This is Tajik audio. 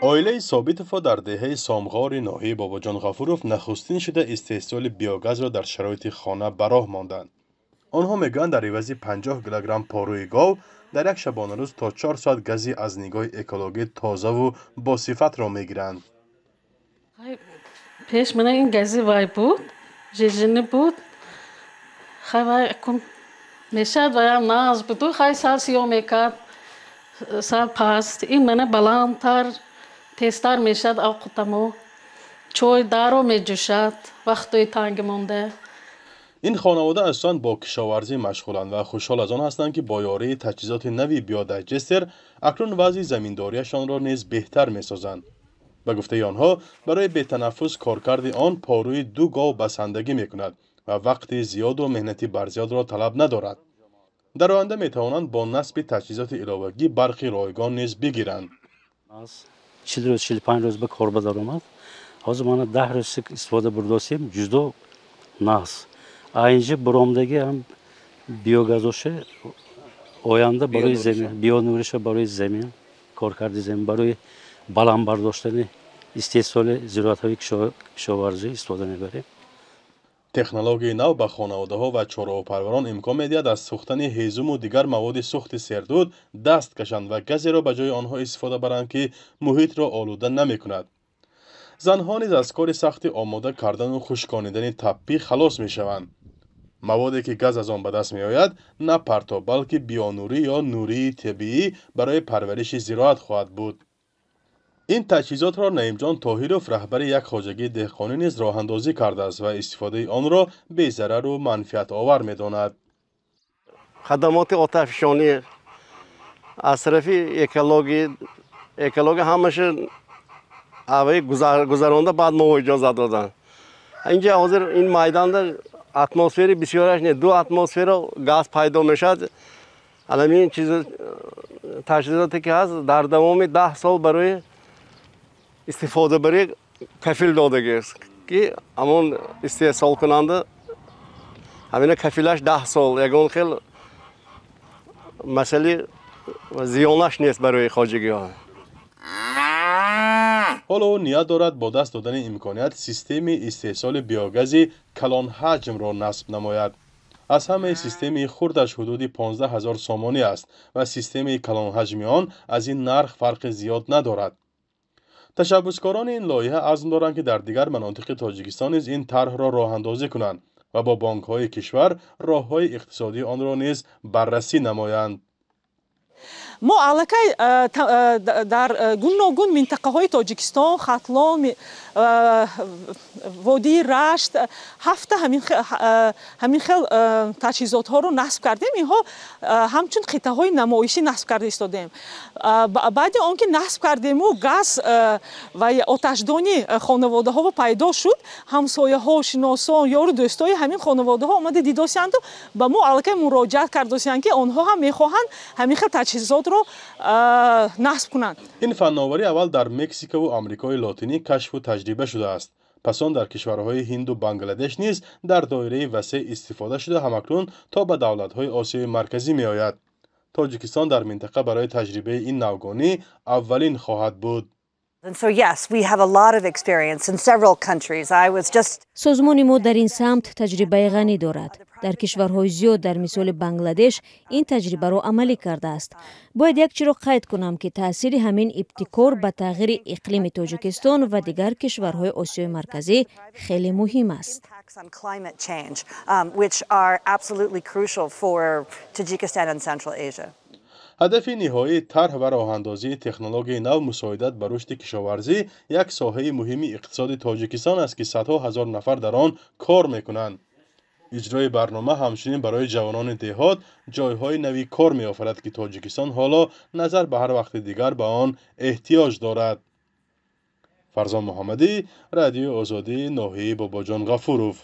оилаи собитово дар деҳаи сомғори ноҳияи бобоҷон ғафуров нахустин шуда истеҳсоли биогазро дар шароити хона ба роҳ монданд. онҳо мегӯянд дар ивази 50 килограмм порӯи гов дар як шабонарӯз то 4 соат гази аз нигоҳи экологӣ тозаву босифатро мегиранд. пеш мана ин гази вай буд, жижини буд, хай мешад ваям нағз буду, хай сар сиё мекард, сар паст, ин мана баландтар, тезтар мешад овқутамо, чой даро меҷӯшад вақтои танги монда. ин хонавода асосан бо кишоварзӣ машғуланд ва хушҳол аз он ҳастанд ки бо ёрии таҷҳизоти нави биодайҷестер акнун вазъи заминдорияшонро низ беҳтар месозанд. ба гуфтаи онҳо барои бетанаффус коркарди он порӯи 2 гов басандагӣ мекунад ва вақти зиёду меҳнати барзиёдро талаб надорад. дар оянда метавонанд бо насби таҷҳизоти иловагӣ барқи ройгон низ бигиранд. 40 рӯз 45 рӯз ба кор ба дар омад. ҳозир мана 10 рӯз истифода бурдосем ҷудо нағз. айнҷи буромдаги ҳам биогазоше оянда барои замин, бионуриша барои замин, коркарди замин, барои баланд бардоштани истеҳсоли зироатҳои кишоварзӣ истифода мебарем. технологияи нав ба хонаводаҳо ва чораовпарварон имкон медиҳад аз сӯхтани ҳезуму дигар маводи сӯхти сердуд даст кашанд ва газеро ба ҷои онҳо истифода баранд ки муҳитро олуда намекунад. занҳо низ аз кори сахти омода кардану хушконидани таппӣ халос мешаванд. маводе ки газ аз он ба даст меояд на парто балки бионурӣ ё нурии табиӣ барои парвариши зироат хоҳад буд. ин таҷҳизотро наимҷон тоҳиров раҳбари як хоҷагии деҳқонӣ низ роҳандозӣ кардааст ва истифодаи онро безарару манфиатовар медонад. хадамоти отафшонӣ аз тарафи экология ҳамаша аввали гузаронда баъд мо иҷозат доданд. инҷа ҳозир ин майданда атмосфери бисёраш не 2 атмосфера газ пайдо мешад. аламин чиз таҷҳизоте ки ҳаст дар давоми 10 сол барои истифодабарӣ кафил додагист ки ҳамон истеҳсолкунанда ҳамина кафилаш 10 сол ягон хел масъалаи зиёнаш нест барои хоҷагиҳо. ҳоло ӯ ният дорад бо даст додани имконият системи истеҳсоли биогази калонҳаҷмро насб намояд. аз ҳамаи системаи хурдаш ҳудуди 15 000 сомонӣ аст ва системаи калонҳаҷми он аз ин нарх фарқи зиёд надорад. ташаббускорони ин лоиҳа азм доранд ки дар дигар манотиқи тоҷикистон низ ин тарҳро роҳандозӣ кунанд ва бо бонкҳои кишвар роҳҳои иқтисодии онро низ баррасӣ намоянд. мо аллакай дар гуногун минтақаҳои тоҷикистон, хатлон, водии рашт ҳафта ҳамин хел таҷҳизотҳоро насб кардем. инҳо ҳамчун қитъаҳои намоишӣ насб карда истодем. баъди он ки насб кардему газ ва оташдони хонаводаҳо пайдо шуд, ҳамсояҳо, шиносон, ёру дӯстои ҳамин хонаводаҳо омада дидосиянду ба мо аллакай муроҷиат кардосиянд ки онҳо ҳам мехоҳанд ҳамин хел таҷҳизотро насб кунанд. ин фанноварӣ аввал дар мексикаву амрикои лотинӣ кашфу таҷриба шудааст. пас он дар кишварҳои ҳинду бангладеш низ дар доираи васеъ истифода шуда ҳамакнун то ба давлатҳои осиёи марказӣ меояд. тоҷикистон дар минтақа барои таҷрибаи ин навгонӣ аввалин хоҳад буд. созмони мо дар ин самт таҷрибаи ғанӣ дорад. дар кишварҳои зиёд дар мисоли бангладеш ин таҷрибаро амалӣ кардааст. бояд якчиро қайд кунам ки таъсири ҳамин ибтикор ба тағйири иқлими тоҷикистон ва дигар кишварҳои осиёи марказӣ хеле муҳим аст. ҳадафи ниҳоии тарҳ ва роҳандозии технологияи нав мусоидат ба рушди кишоварзӣ як соҳаи муҳими иқтисоди тоҷикистон аст ки садҳо ҳазор нафар дар он кор мекунанд. иҷрои барнома ҳамчунин барои ҷавонони деҳот ҷойҳои нави кор меофарад ки тоҷикистон ҳоло назар ба ҳар вақти дигар ба он эҳтиёҷ дорад. фарзон муҳаммадӣ, радиои озодии ноҳияи бобоҷон ғафуров.